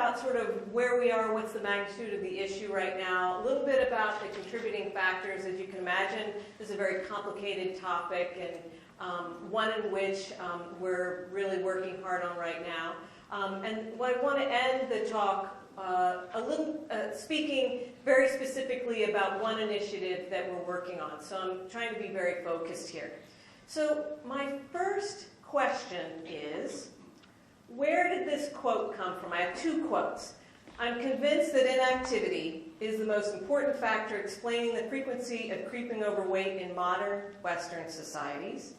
about sort of where we are, what's the magnitude of the issue right now, a little bit about the contributing factors. As you can imagine, this is a very complicated topic, and one in which we're really working hard on right now. And I want to end the talk speaking very specifically about one initiative that we're working on. So I'm trying to be very focused here. So my first question is, where did this quote come from? I have two quotes. I'm convinced that inactivity is the most important factor explaining the frequency of creeping overweight in modern Western societies.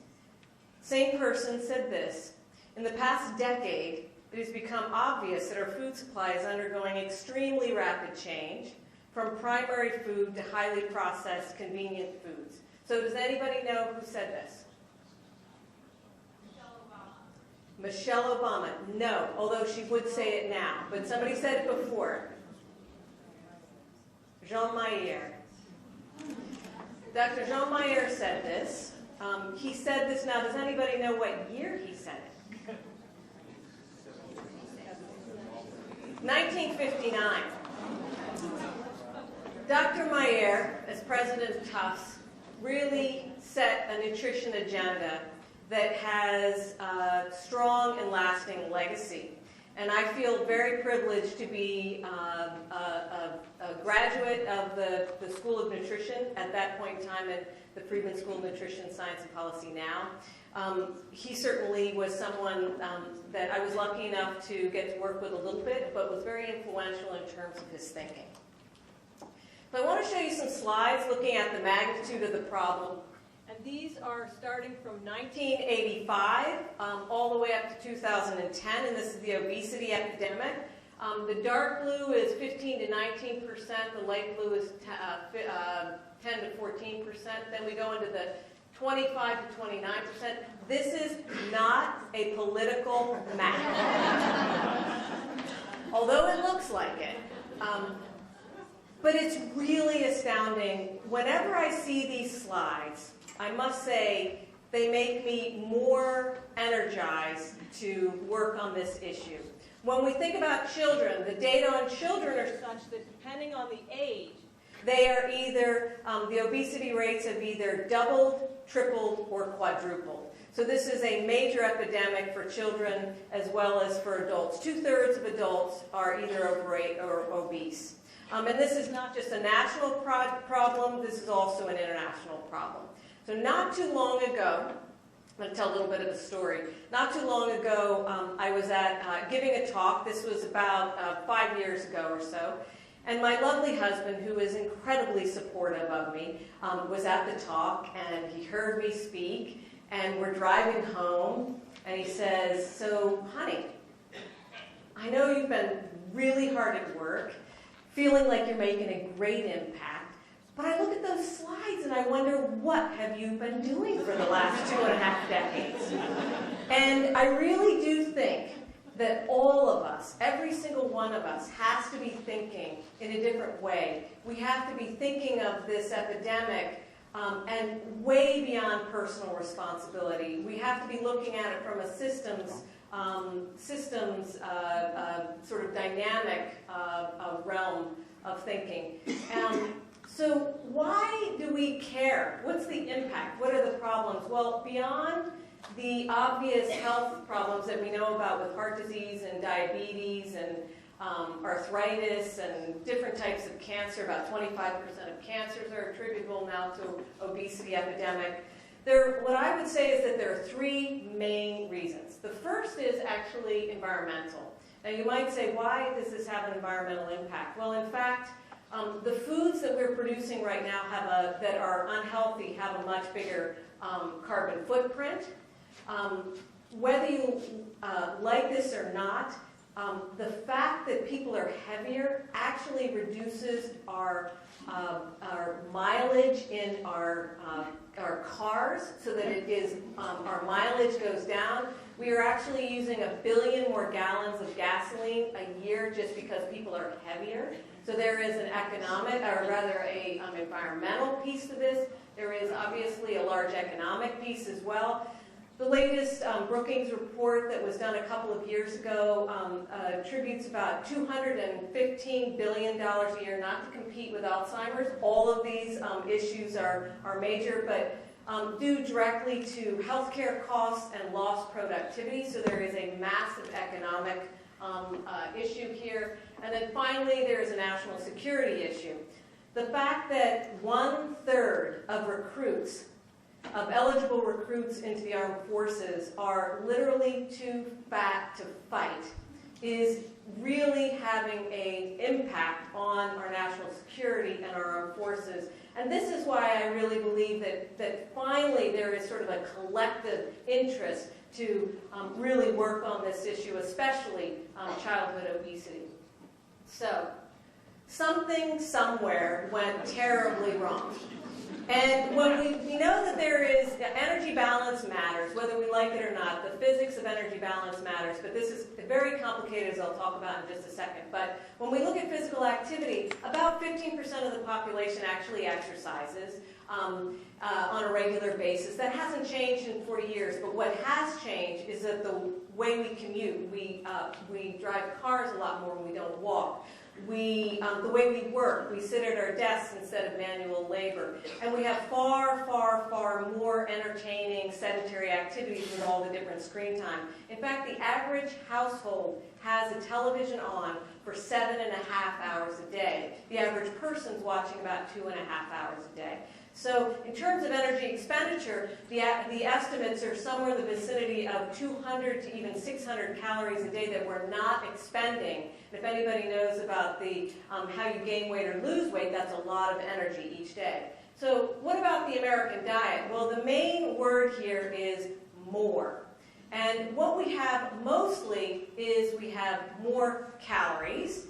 Same person said this: in the past decade, it has become obvious that our food supply is undergoing extremely rapid change, from primary food to highly processed, convenient foods. So does anybody know who said this? Michelle Obama. No, although she would say it now. But somebody said it before. Jean Mayer. Dr. Jean Mayer said this. He said this. Now, does anybody know what year he said it? 1959. Dr. Mayer, as president of Tufts, really set a nutrition agenda that has a strong and lasting legacy. And I feel very privileged to be a graduate of the School of Nutrition at that point in time at the Friedman School of Nutrition, Science and Policy now. He certainly was someone that I was lucky enough to get to work with a little bit, but was very influential in terms of his thinking. So I want to show you some slides looking at the magnitude of the problem. And these are starting from 1985 all the way up to 2010, and this is the obesity epidemic. The dark blue is 15 to 19%, the light blue is 10 to 14%, then we go into the 25 to 29%. This is not a political map, although it looks like it. But it's really astounding. Whenever I see these slides, I must say they make me more energized to work on this issue. When we think about children, the data on children are such that depending on the age, they are either, the obesity rates have either doubled, tripled, or quadrupled. So this is a major epidemic for children as well as for adults. 2/3 of adults are either overweight or obese. And this is not just a national problem, this is also an international problem. So not too long ago, I'm going to tell a little bit of a story. Not too long ago, I was at giving a talk. This was about 5 years ago or so. And my lovely husband, who is incredibly supportive of me, was at the talk, and he heard me speak, and we're driving home, and he says, "So, honey, I know you've been really hard at work, feeling like you're making a great impact, but I look at those slides and I wonder, what have you been doing for the last 2.5 decades? And I really do think that all of us, every single one of us, has to be thinking in a different way. We have to be thinking of this epidemic and way beyond personal responsibility. We have to be looking at it from a systems sort of dynamic realm of thinking. So why do we care? What's the impact? What are the problems? Well, beyond the obvious health problems that we know about with heart disease and diabetes and arthritis and different types of cancer, about 25% of cancers are attributable now to obesity epidemic. What I would say is that there are three main reasons. The first is actually environmental. Now you might say, why does this have an environmental impact? Well, in fact, the foods that we're producing right now that are unhealthy have a much bigger carbon footprint. Whether you like this or not, the fact that people are heavier actually reduces our mileage in our cars, so that it is our mileage goes down. We are actually using 1 billion more gallons of gasoline a year just because people are heavier. So there is an economic, or rather a environmental piece to this. There is obviously a large economic piece as well. The latest Brookings report that was done a couple of years ago attributes about $215 billion a year, not to compete with Alzheimer's. All of these issues are major, but due directly to healthcare costs and lost productivity. So there is a massive economic issue here. And then finally, there is a national security issue. The fact that 1/3 of recruits, of eligible recruits into the armed forces, are literally too fat to fight is really having an impact on our national security and our armed forces. And this is why I really believe that finally there is sort of a collective interest to really work on this issue, especially childhood obesity. So, something somewhere went terribly wrong. And when we know that there is, energy balance matters, whether we like it or not. The physics of energy balance matters, but this is very complicated, as I'll talk about in just a second. But when we look at physical activity, about 15% of the population actually exercises on a regular basis. That hasn't changed in 40 years, but what has changed is that the way we commute, we drive cars a lot more when we don't walk. The way we work, we sit at our desks instead of manual labor. And we have far, far, far more entertaining sedentary activities with all the different screen time. In fact, the average household has a television on for 7.5 hours a day. The average person's watching about 2.5 hours a day. So in terms of energy expenditure, the estimates are somewhere in the vicinity of 200 to even 600 calories a day that we're not expending. If anybody knows about the how you gain weight or lose weight, that's a lot of energy each day. So what about the American diet? Well, the main word here is more. And what we have mostly is we have more calories.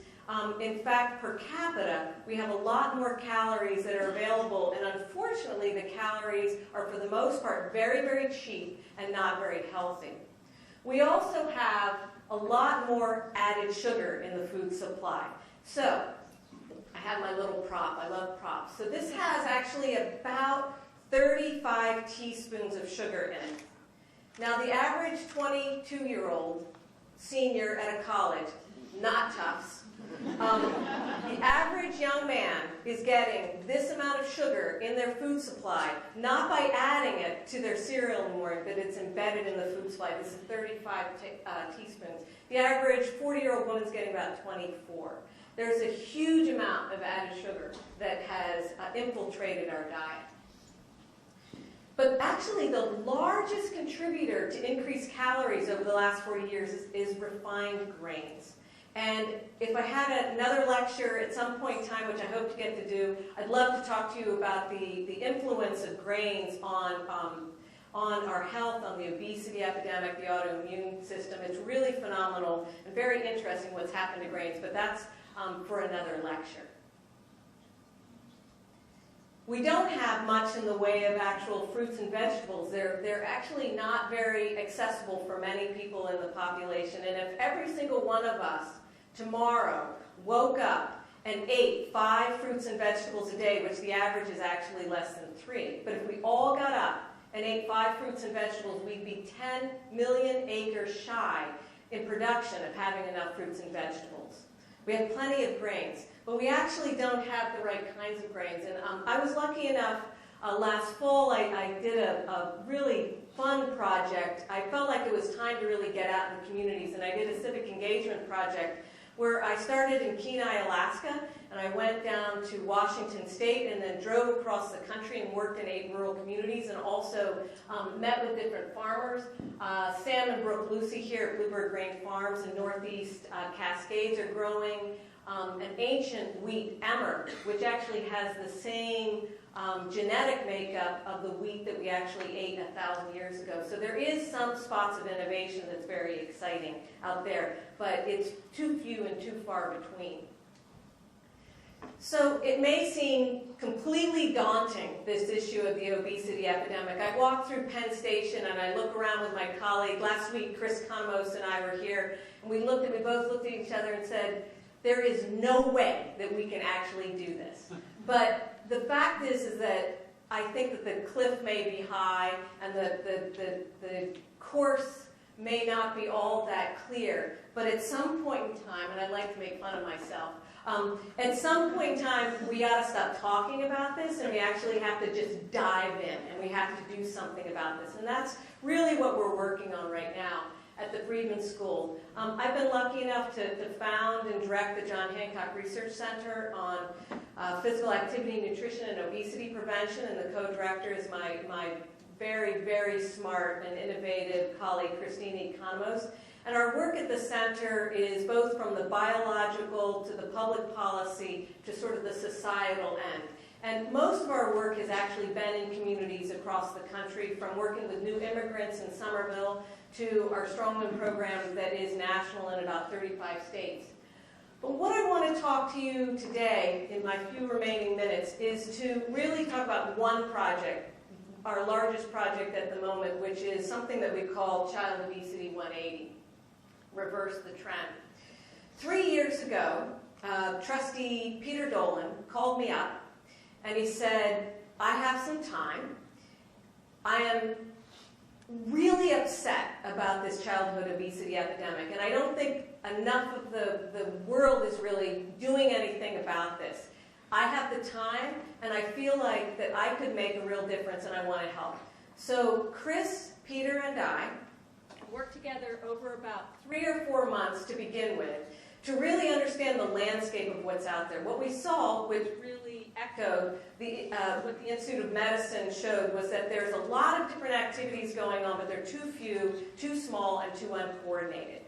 In fact, per capita, we have a lot more calories that are available, and unfortunately, the calories are, for the most part, very, very cheap and not very healthy. We also have a lot more added sugar in the food supply. So, I have my little prop. I love props. So this has actually about 35 teaspoons of sugar in it. Now, the average 22-year-old senior at a college, not Tufts, the average young man is getting this amount of sugar in their food supply, not by adding it to their cereal in the morning, but it's embedded in the food supply. This is 35 teaspoons. The average 40-year-old woman is getting about 24. There's a huge amount of added sugar that has infiltrated our diet. But actually, the largest contributor to increased calories over the last 40 years is refined grains. And if I had another lecture at some point in time, which I hope to get to do, I'd love to talk to you about the influence of grains on our health, on the obesity epidemic, the autoimmune system. It's really phenomenal and very interesting what's happened to grains, but that's for another lecture. We don't have much in the way of actual fruits and vegetables. They're actually not very accessible for many people in the population. And if every single one of us tomorrow woke up and ate 5 fruits and vegetables a day, which the average is actually less than 3, but if we all got up and ate 5 fruits and vegetables, we'd be 10 million acres shy in production of having enough fruits and vegetables. We have plenty of grains, but we actually don't have the right kinds of grains. And I was lucky enough last fall, I did a really fun project. I felt like it was time to really get out in the communities, and I did a civic engagement project where I started in Kenai, Alaska, and I went down to Washington State and then drove across the country and worked in 8 rural communities and also met with different farmers. Sam and Brooke Lucy here at Bluebird Grain Farms in Northeast Cascades are growing an ancient wheat emmer, which actually has the same genetic makeup of the wheat that we actually ate 1,000 years ago. So there is some spots of innovation that's very exciting out there, but it's too few and too far between. So it may seem completely daunting, this issue of the obesity epidemic. I walked through Penn Station and I look around with my colleague. Last week, Chris Conamos and I were here, and we both looked at each other and said, there is no way that we can actually do this. But the fact is that I think that the cliff may be high and the course may not be all that clear. But at some point in time, and I like to make fun of myself, at some point in time, we got to stop talking about this, and we actually have to just dive in, and we have to do something about this. And that's really what we're working on right now at the Friedman School. I've been lucky enough to found and direct the John Hancock Research Center on physical activity, nutrition, and obesity prevention, and the co-director is my very, very smart and innovative colleague, Christina Economos. And our work at the center is both from the biological to the public policy to sort of the societal end. And most of our work has actually been in communities across the country, from working with new immigrants in Somerville to our Strongman program that is national in about 35 states. But what I want to talk to you today in my few remaining minutes is to really talk about one project, our largest project at the moment, which is something that we call Child Obesity 180, reverse the trend. 3 years ago, Trustee Peter Dolan called me up and he said, I have some time. I am really upset about this childhood obesity epidemic, and I don't think enough of the world is really doing anything about this. I have the time, and I feel like that I could make a real difference, and I want to help. So Chris, Peter, and I worked together over about 3 or 4 months to begin with to really understand the landscape of what's out there. What we saw, which really echoed what the Institute of Medicine showed, was that there's a lot of different activities going on, but they're too few, too small, and too uncoordinated.